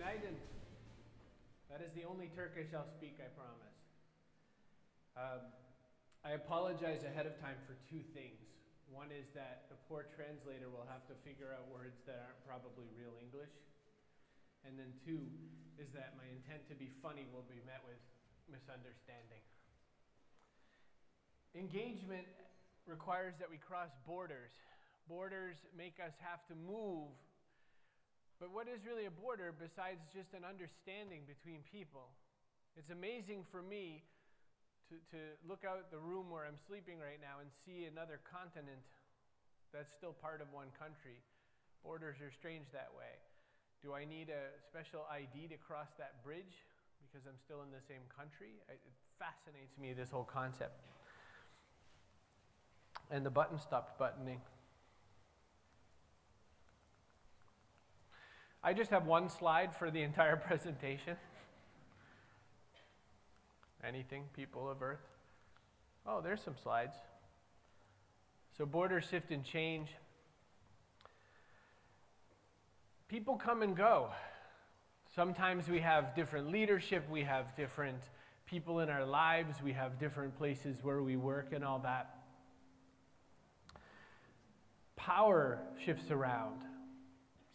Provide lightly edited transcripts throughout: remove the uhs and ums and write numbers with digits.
Günaydın. That is the only Turkish I'll speak, I promise. I apologize ahead of time for two things. One is that the poor translator will have to figure out words that aren't probably real English. And then two is that my intent to be funny will be met with misunderstanding. Engagement requires that we cross borders. Borders make us have to move. But what is really a border besides just an understanding between people? It's amazing for me to look out the room where I'm sleeping right now and see another continent that's still part of one country. Borders are strange that way. Do I need a special ID to cross that bridge because I'm still in the same country? It fascinates me, this whole concept. And the button stopped buttoning. I just have one slide for the entire presentation. Anything, people of Earth? Oh, there's some slides. So borders shift and change. People come and go. Sometimes we have different leadership, we have different people in our lives, we have different places where we work and all that. Power shifts around.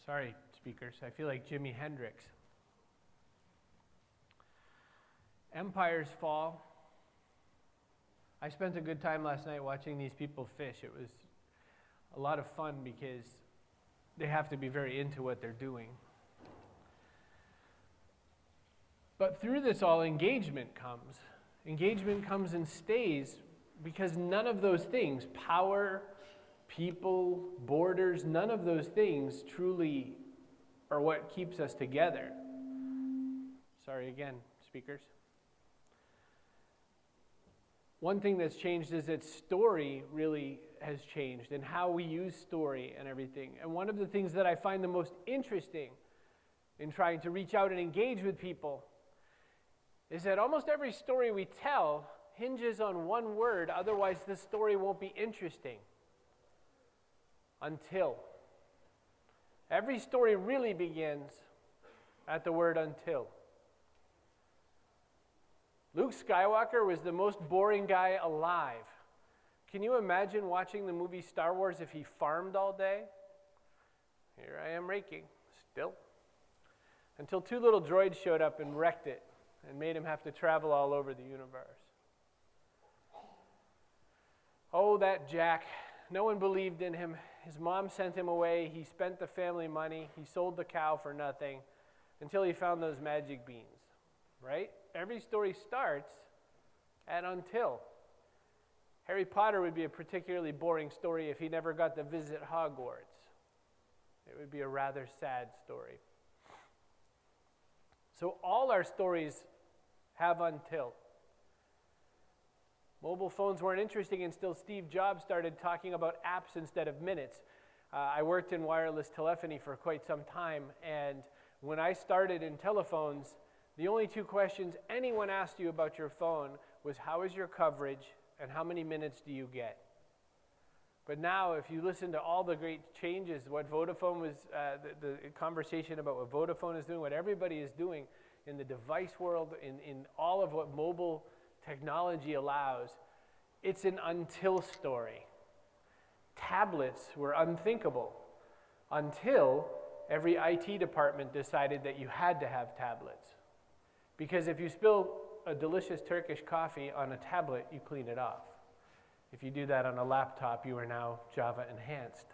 Sorry, speakers, I feel like Jimi Hendrix. Empires fall. I spent a good time last night watching these people fish. It was a lot of fun because they have to be very into what they're doing. But through this all, engagement comes. Engagement comes and stays because none of those things, power, people, borders, none of those things truly are what keeps us together. Sorry again, speakers. One thing that's changed is that story really has changed and how we use story and everything. And one of the things that I find the most interesting in trying to reach out and engage with people is that almost every story we tell hinges on one word, otherwise the story won't be interesting. Until. Every story really begins at the word until. Luke Skywalker was the most boring guy alive. Can you imagine watching the movie Star Wars if he farmed all day? Here I am raking, still. Until two little droids showed up and wrecked it and made him have to travel all over the universe. Oh, that Jack. No one believed in him. His mom sent him away. He spent the family money. He sold the cow for nothing until he found those magic beans, right? Every story starts at until. Harry Potter would be a particularly boring story if he never got to visit Hogwarts. It would be a rather sad story. So all our stories have until. Mobile phones weren't interesting until Steve Jobs started talking about apps instead of minutes. I worked in wireless telephony for quite some time, and when I started in telephones, the only two questions anyone asked you about your phone was how is your coverage and how many minutes do you get? But now, if you listen to all the great changes, what Vodafone was, the conversation about what Vodafone is doing, what everybody is doing in the device world, in all of what mobile technology allows, it's an until story. Tablets were unthinkable until every IT department decided that you had to have tablets. Because if you spill a delicious Turkish coffee on a tablet, you clean it off. If you do that on a laptop, you are now Java enhanced.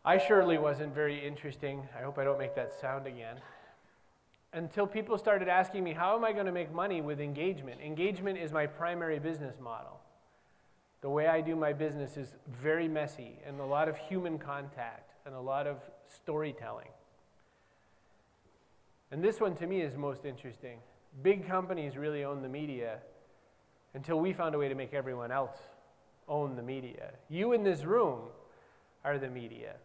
I surely wasn't very interesting. I hope I don't make that sound again. Until people started asking me, how am I going to make money with engagement? Engagement is my primary business model. The way I do my business is very messy and a lot of human contact and a lot of storytelling. And this one to me is most interesting. Big companies really own the media until we found a way to make everyone else own the media. You in this room are the media.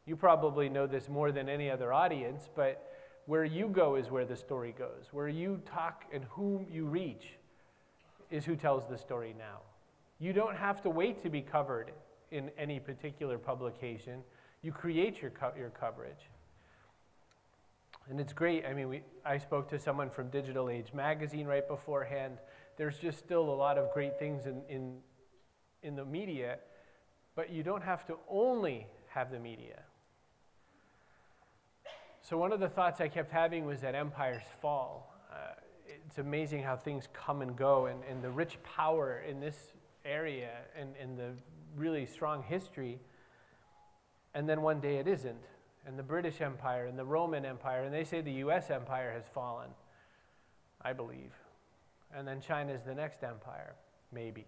You probably know this more than any other audience, but where you go is where the story goes. Where you talk and whom you reach is who tells the story now. You don't have to wait to be covered in any particular publication. You create your coverage. And it's great. I mean, I spoke to someone from Digital Age magazine right beforehand. There's just still a lot of great things in the media, but you don't have to only have the media. So one of the thoughts I kept having was that empires fall. It's amazing how things come and go, and the rich power in this area and the really strong history, and then one day it isn't. And the British Empire and the Roman Empire, and they say the US Empire has fallen, I believe. And then China's the next empire, maybe.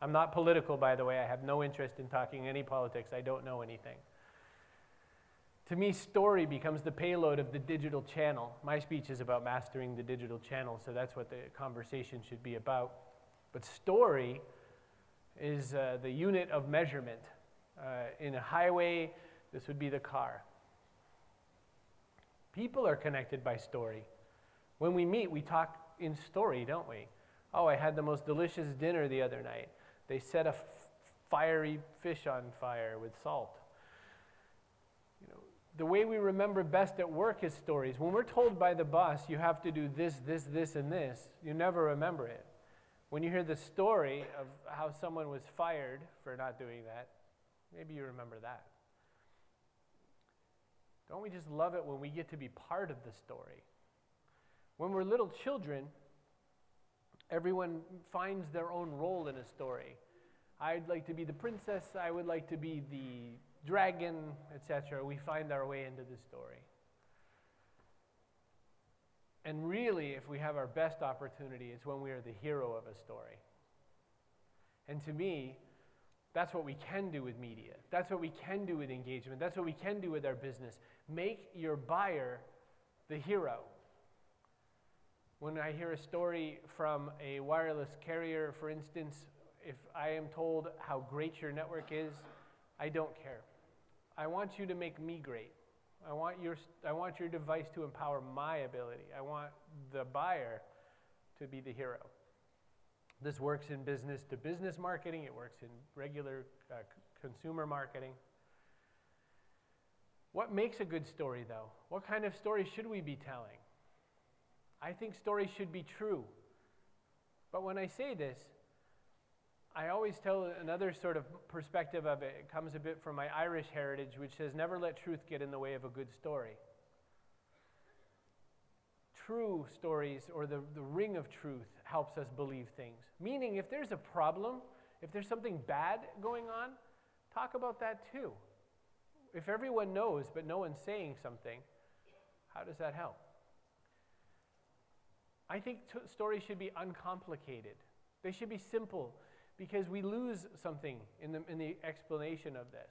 I'm not political, by the way. I have no interest in talking any politics. I don't know anything. To me, story becomes the payload of the digital channel. My speech is about mastering the digital channel, so that's what the conversation should be about. But story is the unit of measurement. In a highway, this would be the car. People are connected by story. When we meet, we talk in story, don't we? Oh, I had the most delicious dinner the other night. They set a fiery fish on fire with salt. The way we remember best at work is stories. When we're told by the boss, you have to do this, this, this, and this, you never remember it. When you hear the story of how someone was fired for not doing that, maybe you remember that. Don't we just love it when we get to be part of the story? When we're little children, everyone finds their own role in a story. I'd like to be the princess, I would like to be the dragon, etc. We find our way into the story. And really, if we have our best opportunity, it's when we are the hero of a story. And to me, that's what we can do with media. That's what we can do with engagement. That's what we can do with our business. Make your buyer the hero. When I hear a story from a wireless carrier, for instance, if I am told how great your network is, I don't care. I want you to make me great. I want your device to empower my ability. I want the buyer to be the hero. This works in business-to-business marketing. It works in regular consumer marketing. What makes a good story, though? What kind of story should we be telling? I think stories should be true. But when I say this, I always tell another sort of perspective of it. It comes a bit from my Irish heritage, which says, never let truth get in the way of a good story. True stories, or the ring of truth, helps us believe things. Meaning, if there's a problem, if there's something bad going on, talk about that too. If everyone knows, but no one's saying something, how does that help? I think stories should be uncomplicated. They should be simple, because we lose something in the explanation of this.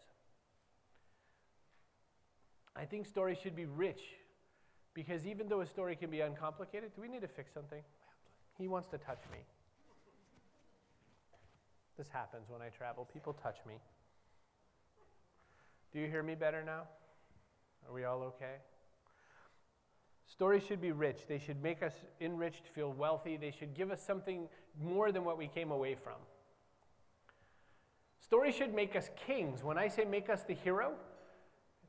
I think stories should be rich, because even though a story can be uncomplicated, do we need to fix something? He wants to touch me. This happens when I travel. People touch me. Do you hear me better now? Are we all okay? Stories should be rich. They should make us enriched, feel wealthy. They should give us something more than what we came away from. Stories should make us kings. When I say make us the hero,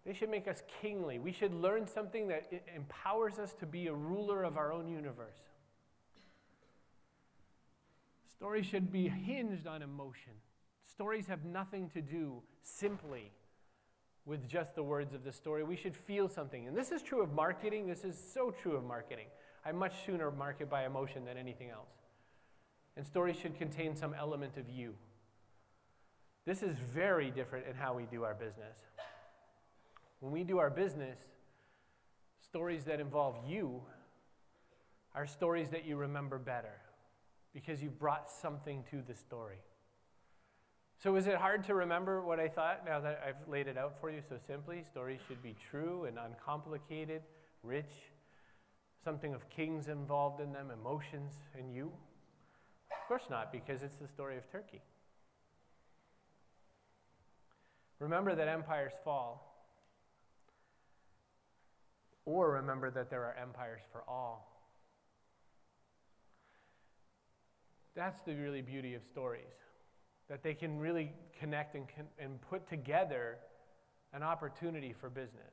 they should make us kingly. We should learn something that empowers us to be a ruler of our own universe. Stories should be hinged on emotion. Stories have nothing to do simply with just the words of the story. We should feel something. And this is true of marketing. This is so true of marketing. I much sooner market by emotion than anything else. And stories should contain some element of you. This is very different in how we do our business. When we do our business, stories that involve you are stories that you remember better because you've brought something to the story. So is it hard to remember what I thought now that I've laid it out for you so simply? Stories should be true and uncomplicated, rich, something of kings involved in them, emotions, and you? Of course not, because it's the story of Turkey. Remember that empires fall. Or remember that there are empires for all. That's the really beauty of stories, that they can really connect and put together an opportunity for business.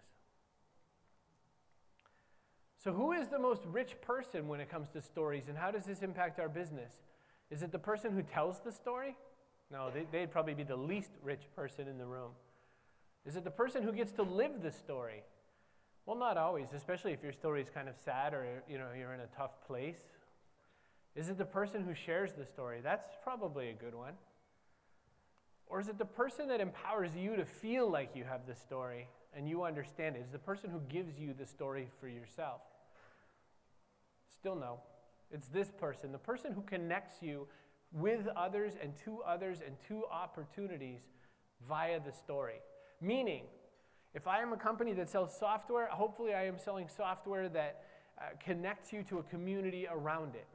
So who is the most rich person when it comes to stories, and how does this impact our business? Is it the person who tells the story? No, they'd probably be the least rich person in the room. Is it the person who gets to live the story? Well, not always, especially if your story is kind of sad or you're in a tough place. Is it the person who shares the story? That's probably a good one. Or is it the person that empowers you to feel like you have the story and you understand it? Is the person who gives you the story for yourself? Still no. It's this person, the person who connects you with others and to opportunities via the story. Meaning, if I am a company that sells software, hopefully I am selling software that connects you to a community around it.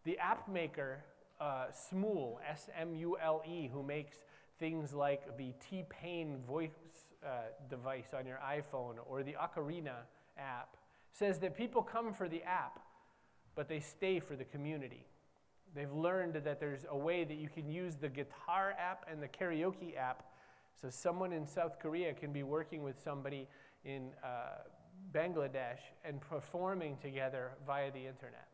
The app maker, Smule, S-M-U-L-E, who makes things like the T-Pain voice device on your iPhone or the Ocarina app, says that people come for the app, but they stay for the community. They've learned that there's a way that you can use the guitar app and the karaoke app. So someone in South Korea can be working with somebody in Bangladesh and performing together via the internet.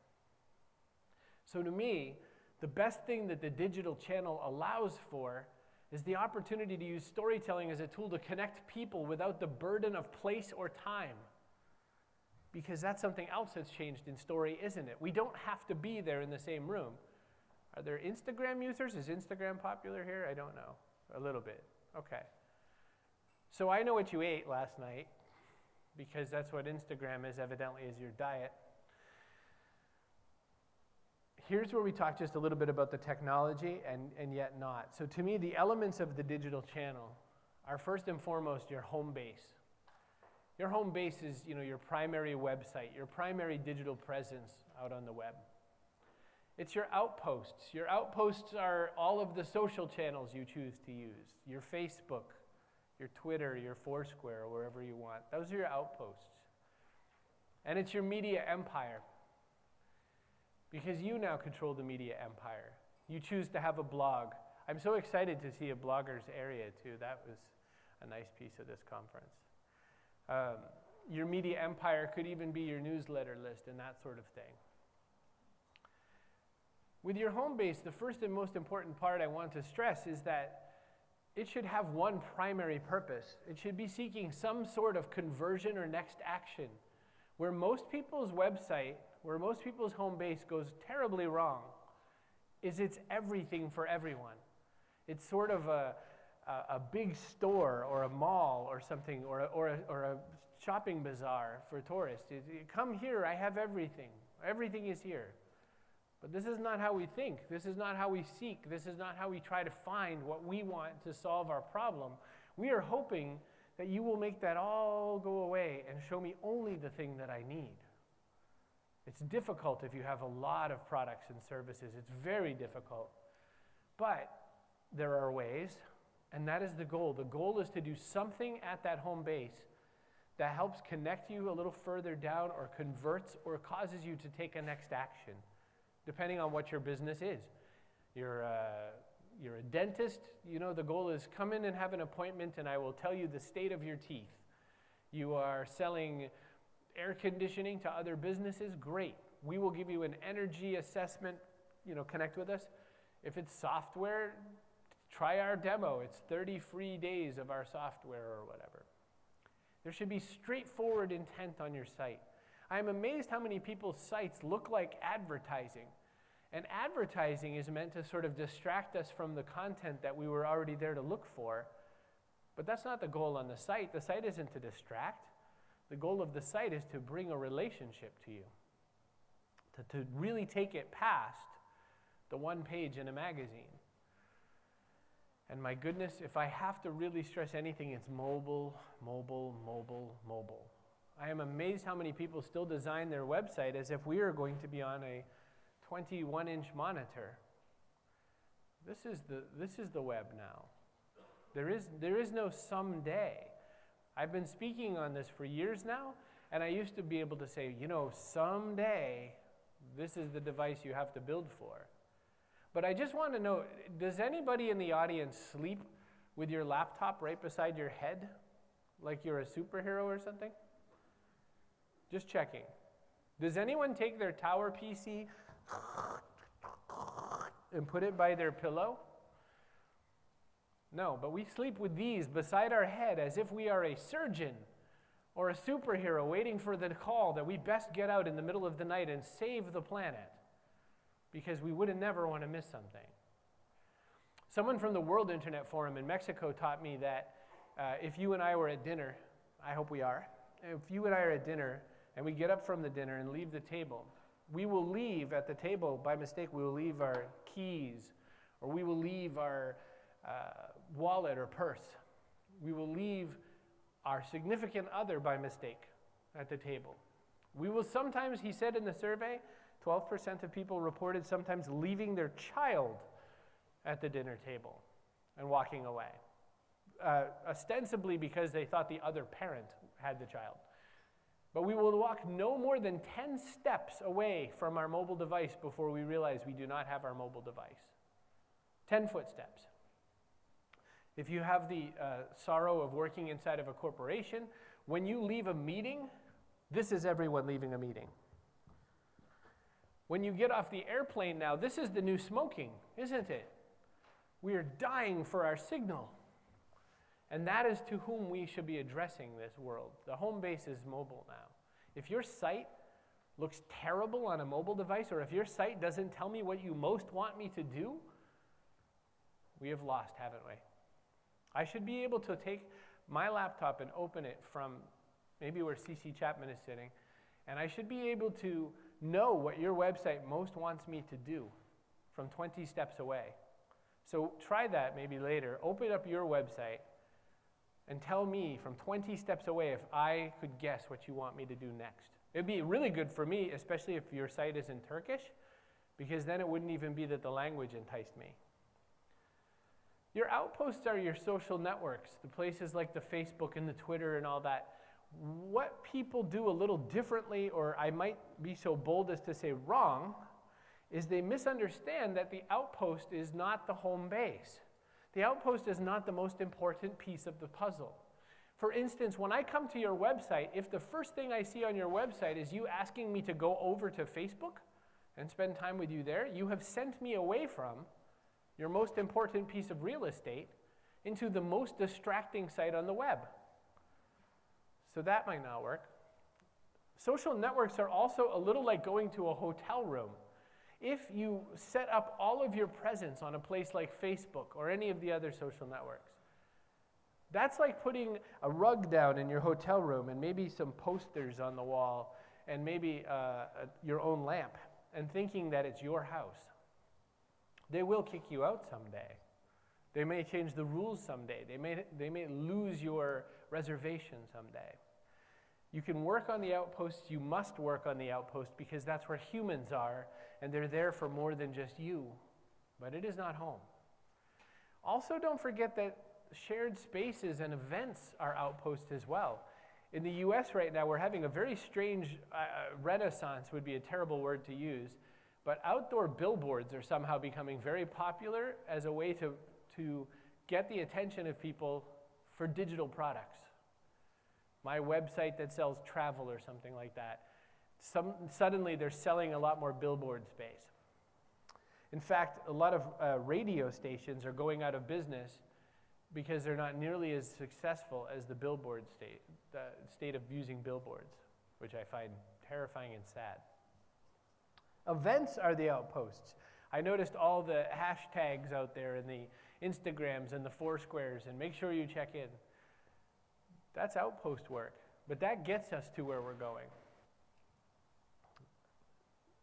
So to me, the best thing that the digital channel allows for is the opportunity to use storytelling as a tool to connect people without the burden of place or time. Because that's something else that's changed in story, isn't it? We don't have to be there in the same room. Are there Instagram users? Is Instagram popular here? I don't know. A little bit. Okay. So I know what you ate last night, because that's what Instagram is, evidently, is your diet. Here's where we talk just a little bit about the technology and yet not. So to me, the elements of the digital channel are first and foremost your home base. Your home base is, your primary website, your primary digital presence out on the web. It's your outposts. Your outposts are all of the social channels you choose to use. Your Facebook, your Twitter, your Foursquare, or wherever you want. Those are your outposts. And it's your media empire. Because you now control the media empire. You choose to have a blog. I'm so excited to see a blogger's area too. That was a nice piece of this conference. Your media empire could even be your newsletter list and that sort of thing. With your home base, the first and most important part I want to stress is that it should have one primary purpose. It should be seeking some sort of conversion or next action. Where most people's website, where most people's home base goes terribly wrong, is it's everything for everyone. It's sort of a big store or a mall or something, or a shopping bazaar for tourists. Come here, I have everything. Everything is here. But this is not how we think. This is not how we seek. This is not how we try to find what we want to solve our problem. We are hoping that you will make that all go away and show me only the thing that I need. It's difficult if you have a lot of products and services. It's very difficult. But there are ways, and that is the goal. The goal is to do something at that home base that helps connect you a little further down or converts or causes you to take a next action, depending on what your business is. You're a dentist, the goal is come in and have an appointment and I will tell you the state of your teeth. You are selling air conditioning to other businesses, great. We will give you an energy assessment, connect with us. If it's software, try our demo. It's 30 free days of our software or whatever. There should be straightforward intent on your site. I'm amazed how many people's sites look like advertising. And advertising is meant to sort of distract us from the content that we were already there to look for. But that's not the goal on the site. The site isn't to distract. The goal of the site is to bring a relationship to you, to really take it past the one page in a magazine. And my goodness, if I have to really stress anything, it's mobile, mobile, mobile, mobile. I am amazed how many people still design their website as if we are going to be on a 21-inch monitor. This is the web now. There is no someday. I've been speaking on this for years now, and I used to be able to say, someday this is the device you have to build for. But I just want to know, does anybody in the audience sleep with your laptop right beside your head, like you're a superhero or something? Just checking. Does anyone take their tower PC and put it by their pillow? No, but we sleep with these beside our head as if we are a surgeon or a superhero waiting for the call that we best get out in the middle of the night and save the planet because we would never want to miss something. Someone from the World Internet Forum in Mexico taught me that if you and I were at dinner, I hope we are, if you and I are at dinner and we get up from the dinner and leave the table, we will leave at the table, by mistake, we will leave our keys, or we will leave our wallet or purse. We will leave our significant other by mistake at the table. We will sometimes, he said in the survey, 12% of people reported sometimes leaving their child at the dinner table and walking away, ostensibly because they thought the other parent had the child. But we will walk no more than 10 steps away from our mobile device before we realize we do not have our mobile device. 10 footsteps. If you have the sorrow of working inside of a corporation, when you leave a meeting, this is everyone leaving a meeting. When you get off the airplane now, this is the new smoking, isn't it? We are dying for our signal. And that is to whom we should be addressing this world. The home base is mobile now. If your site looks terrible on a mobile device, or if your site doesn't tell me what you most want me to do, we have lost, haven't we? I should be able to take my laptop and open it from maybe where CC Chapman is sitting, and I should be able to know what your website most wants me to do from 20 steps away. So try that maybe later. Open up your website and tell me from 20 steps away if I could guess what you want me to do next. It'd be really good for me, especially if your site is in Turkish, because then it wouldn't even be that the language enticed me. Your outposts are your social networks, the places like the Facebook and the Twitter and all that. What people do a little differently, or I might be so bold as to say wrong, is they misunderstand that the outpost is not the home base. The outpost is not the most important piece of the puzzle. For instance, when I come to your website, if the first thing I see on your website is you asking me to go over to Facebook and spend time with you there, you have sent me away from your most important piece of real estate into the most distracting site on the web. So that might not work. Social networks are also a little like going to a hotel room. If you set up all of your presence on a place like Facebook or any of the other social networks, that's like putting a rug down in your hotel room and maybe some posters on the wall and maybe your own lamp and thinking that it's your house. They will kick you out someday. They may change the rules someday. They may lose your reservation someday. You can work on the outposts. You must work on the outpost because that's where humans are, and they're there for more than just you. But it is not home. Also, don't forget that shared spaces and events are outposts as well. In the US right now, we're having a very strange renaissance, would be a terrible word to use, but outdoor billboards are somehow becoming very popular as a way to get the attention of people for digital products. My website that sells travel or something like that. Suddenly they're selling a lot more billboard space. In fact, a lot of radio stations are going out of business because they're not nearly as successful as the billboard state, the state of using billboards, which I find terrifying and sad. Events are the outposts. I noticed all the hashtags out there and the Instagrams and the Foursquares, and make sure you check in. That's outpost work, but that gets us to where we're going.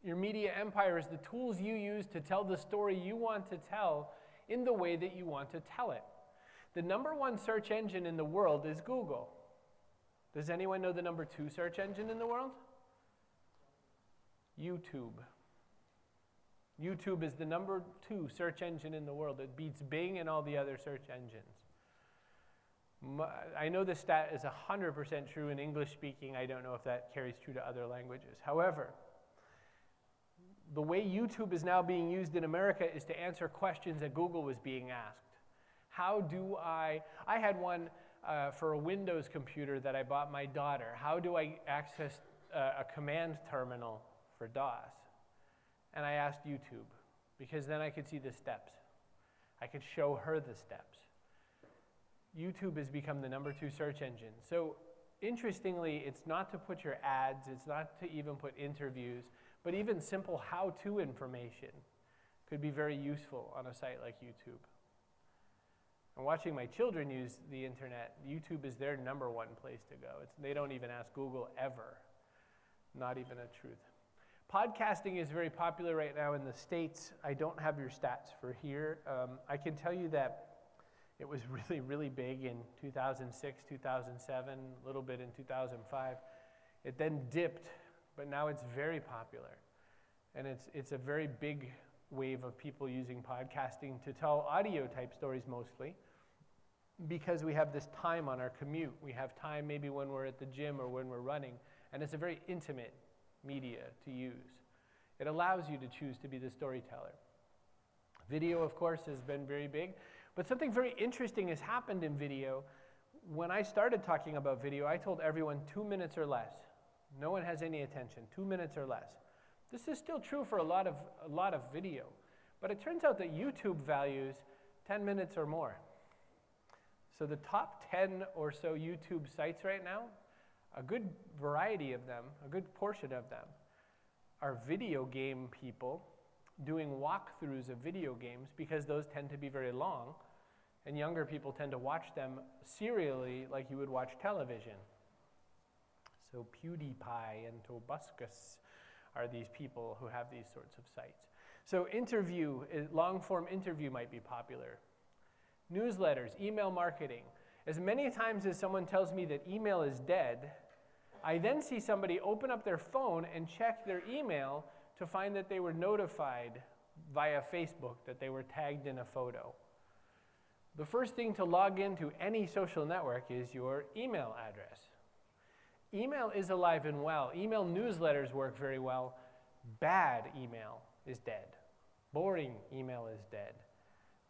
Your media empire is the tools you use to tell the story you want to tell in the way that you want to tell it. The #1 search engine in the world is Google. Does anyone know the #2 search engine in the world? YouTube. YouTube is the #2 search engine in the world. It beats Bing and all the other search engines. I know this stat is 100% true in English speaking. I don't know if that carries true to other languages. However, the way YouTube is now being used in America is to answer questions that Google was being asked. How do I had one for a Windows computer that I bought my daughter. How do I access a command terminal for DOS, and I asked YouTube, because then I could see the steps. I could show her the steps. YouTube has become the #2 search engine. So interestingly, it's not to put your ads, it's not to even put interviews, but even simple how-to information could be very useful on a site like YouTube. And watching my children use the internet, YouTube is their #1 place to go. They don't even ask Google ever. Not even a truth. Podcasting is very popular right now in the States. I don't have your stats for here. I can tell you that it was really, really big in 2006, 2007, a little bit in 2005. It then dipped, but now it's very popular. And it's a very big wave of people using podcasting to tell audio type stories mostly, because we have this time on our commute. We have time maybe when we're at the gym or when we're running, and it's a very intimate media to use. It allows you to choose to be the storyteller. Video, of course, has been very big, but something very interesting has happened in video. When I started talking about video, I told everyone 2 minutes or less. No one has any attention, 2 minutes or less. This is still true for a lot of video, but it turns out that YouTube values 10 minutes or more. So the top 10 or so YouTube sites right now, a good variety of them, a good portion of them, are video game people doing walkthroughs of video games, because those tend to be very long, and younger people tend to watch them serially like you would watch television. So PewDiePie and Tobuscus are these people who have these sorts of sites. So long-form interview might be popular. Newsletters, email marketing. As many times as someone tells me that email is dead, I then see somebody open up their phone and check their email to find that they were notified via Facebook that they were tagged in a photo. The first thing to log into any social network is your email address. Email is alive and well. Email newsletters work very well. Bad email is dead. Boring email is dead.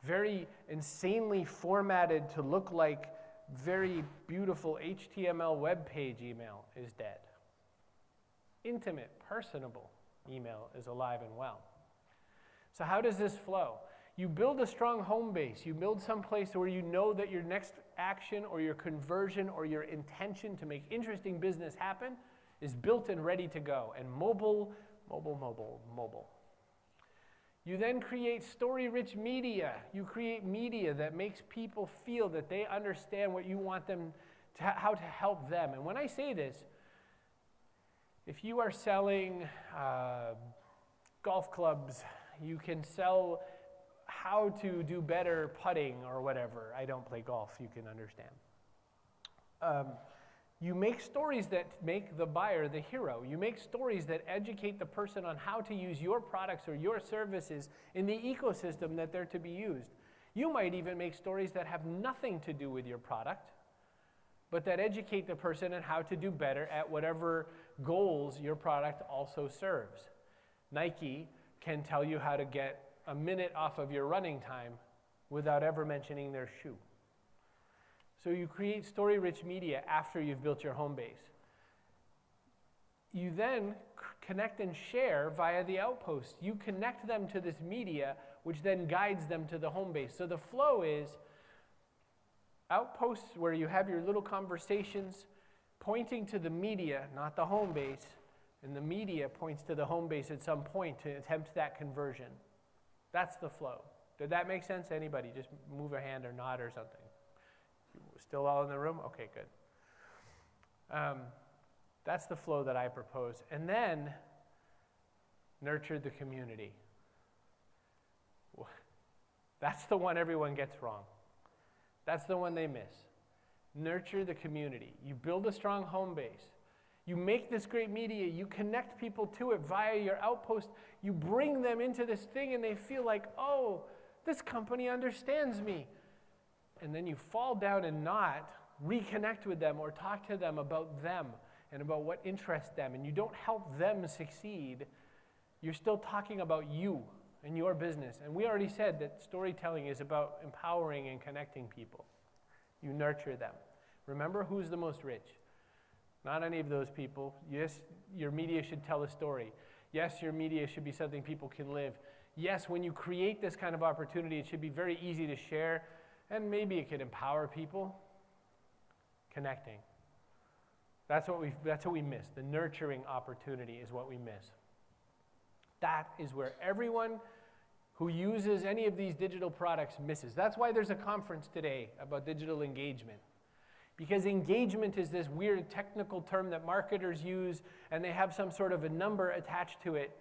Very insanely formatted to look like very beautiful HTML web page email is dead. Intimate, personable email is alive and well. So how does this flow? You build a strong home base. You build some place where you know that your next action or your conversion or your intention to make interesting business happen is built and ready to go. And mobile. You then create story-rich media. You create media that makes people feel that they understand what you want them to, how to help them. And when I say this, if you are selling golf clubs, you can sell how to do better putting or whatever. I don't play golf, you can understand. You make stories that make the buyer the hero. You make stories that educate the person on how to use your products or your services in the ecosystem that they're to be used. You might even make stories that have nothing to do with your product, but that educate the person on how to do better at whatever goals your product also serves. Nike can tell you how to get a minute off of your running time without ever mentioning their shoe. So you create story-rich media after you've built your home base. You then connect and share via the outposts. You connect them to this media, which then guides them to the home base. So the flow is outposts where you have your little conversations pointing to the media, not the home base, and the media points to the home base at some point to attempt that conversion. That's the flow. Did that make sense? Anybody? Just move a hand or nod or something. Still all in the room? Okay, good. That's the flow that I propose. And then nurture the community. That's the one everyone gets wrong. That's the one they miss. Nurture the community. You build a strong home base. You make this great media. You connect people to it via your outpost. You bring them into this thing and they feel like, oh, this company understands me. And then you fall down and not reconnect with them or talk to them and about what interests them. And you don't help them succeed. You're still talking about you and your business. And we already said that storytelling is about empowering and connecting people. You nurture them. Remember who's the most rich? Not any of those people. Yes, your media should tell a story. Yes, your media should be something people can live. Yes, when you create this kind of opportunity, it should be very easy to share, and maybe it could empower people. Connecting. That's what we miss. The nurturing opportunity is what we miss. That is where everyone who uses any of these digital products misses. That's why there's a conference today about digital engagement. Because engagement is this weird technical term that marketers use, and they have some sort of a number attached to it.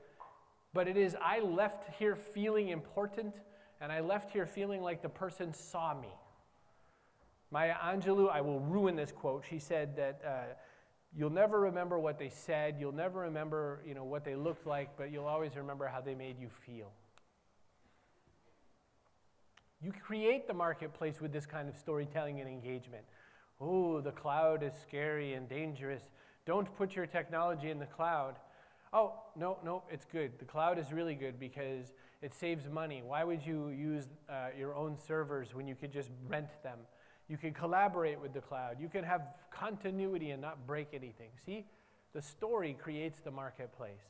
But it is, I left here feeling important, and I left here feeling like the person saw me. Maya Angelou, I will ruin this quote, she said that you'll never remember what they said, you'll never remember what they looked like, but you'll always remember how they made you feel. You create the marketplace with this kind of storytelling and engagement. Oh, the cloud is scary and dangerous. Don't put your technology in the cloud. Oh, no, it's good. The cloud is really good because it saves money. Why would you use your own servers when you could just rent them? You can collaborate with the cloud. You can have continuity and not break anything. See, the story creates the marketplace.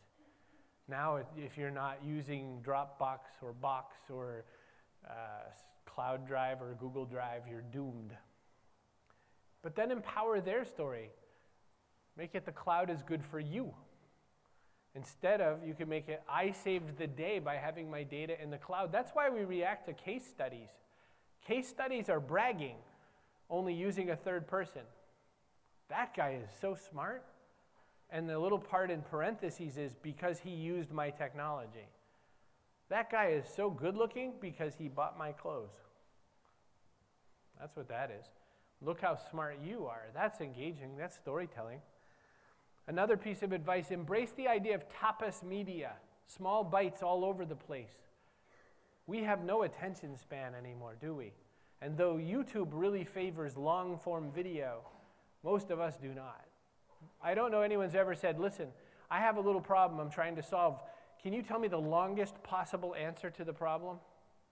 Now, if you're not using Dropbox or Box or Cloud Drive or Google Drive, you're doomed. But then empower their story. Make it the cloud is good for you. Instead of, you can make it, I saved the day by having my data in the cloud. That's why we react to case studies. Case studies are bragging, only using a third person. That guy is so smart. And the little part in parentheses is because he used my technology. That guy is so good looking because he bought my clothes. That's what that is. Look how smart you are. That's engaging. That's storytelling. Another piece of advice, embrace the idea of tapas media, small bites all over the place. We have no attention span anymore, do we? And though YouTube really favors long-form video, most of us do not. I don't know anyone's ever said, listen, I have a little problem I'm trying to solve. Can you tell me the longest possible answer to the problem?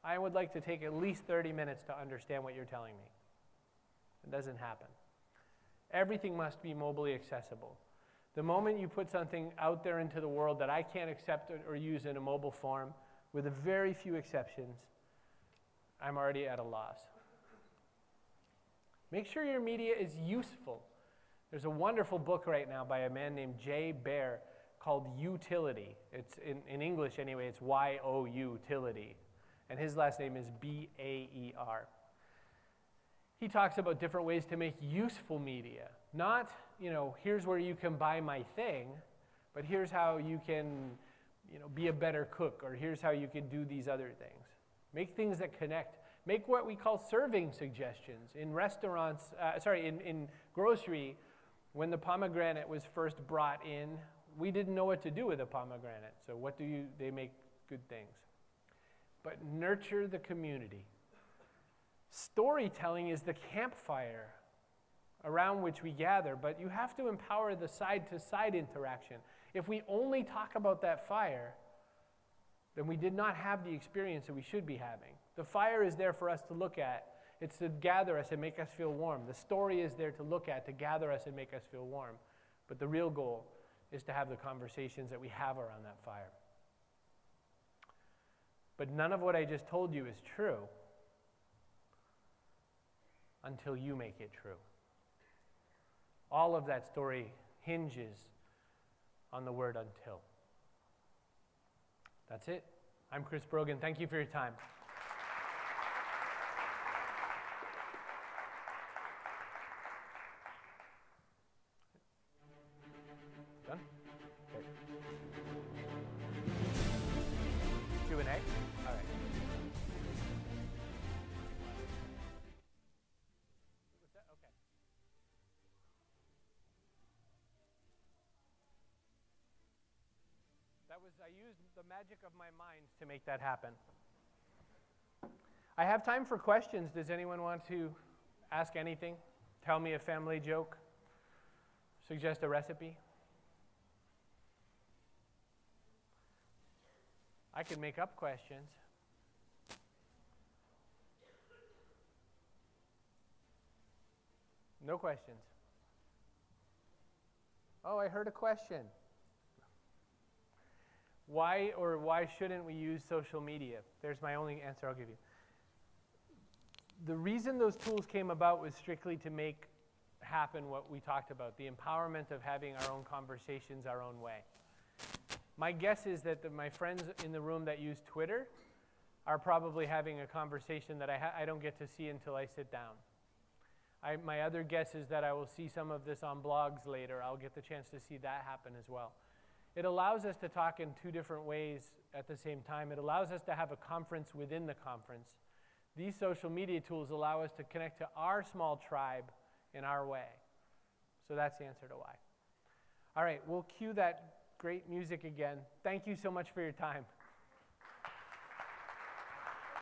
I would like to take at least 30 minutes to understand what you're telling me. It doesn't happen. Everything must be mobily accessible. The moment you put something out there into the world that I can't accept or use in a mobile form, with a very few exceptions, I'm already at a loss. Make sure your media is useful. There's a wonderful book right now by a man named Jay Baer called Utility. It's in English anyway, it's Y-O-Utility. And his last name is B-A-E-R. He talks about different ways to make useful media. Not, here's where you can buy my thing, but here's how you can, be a better cook, or here's how you can do these other things. Make things that connect. Make what we call serving suggestions. In restaurants, in grocery, when the pomegranate was first brought in, we didn't know what to do with a pomegranate. So they make good things. But nurture the community. Storytelling is the campfire around which we gather, but you have to empower the side-to-side interaction. If we only talk about that fire, then we did not have the experience that we should be having. The fire is there for us to look at. It's to gather us and make us feel warm. The story is there to look at, to gather us and make us feel warm. But the real goal is to have the conversations that we have around that fire. But none of what I just told you is true until you make it true. All of that story hinges on the word until. That's it. I'm Chris Brogan. Thank you for your time. Done? Okay. Q&A? All right. What's that? Okay. I used the magic of my mind to make that happen. I have time for questions. Does anyone want to ask anything? Tell me a family joke? Suggest a recipe? I can make up questions. No questions. Oh, I heard a question. Why or why shouldn't we use social media? There's my only answer I'll give you. The reason those tools came about was strictly to make happen what we talked about, the empowerment of having our own conversations our own way. My guess is that my friends in the room that use Twitter are probably having a conversation that I don't get to see until I sit down. My other guess is that I will see some of this on blogs later. I'll get the chance to see that happen as well. It allows us to talk in two different ways at the same time. It allows us to have a conference within the conference. These social media tools allow us to connect to our small tribe in our way. So that's the answer to why. All right, we'll cue that great music again. Thank you so much for your time.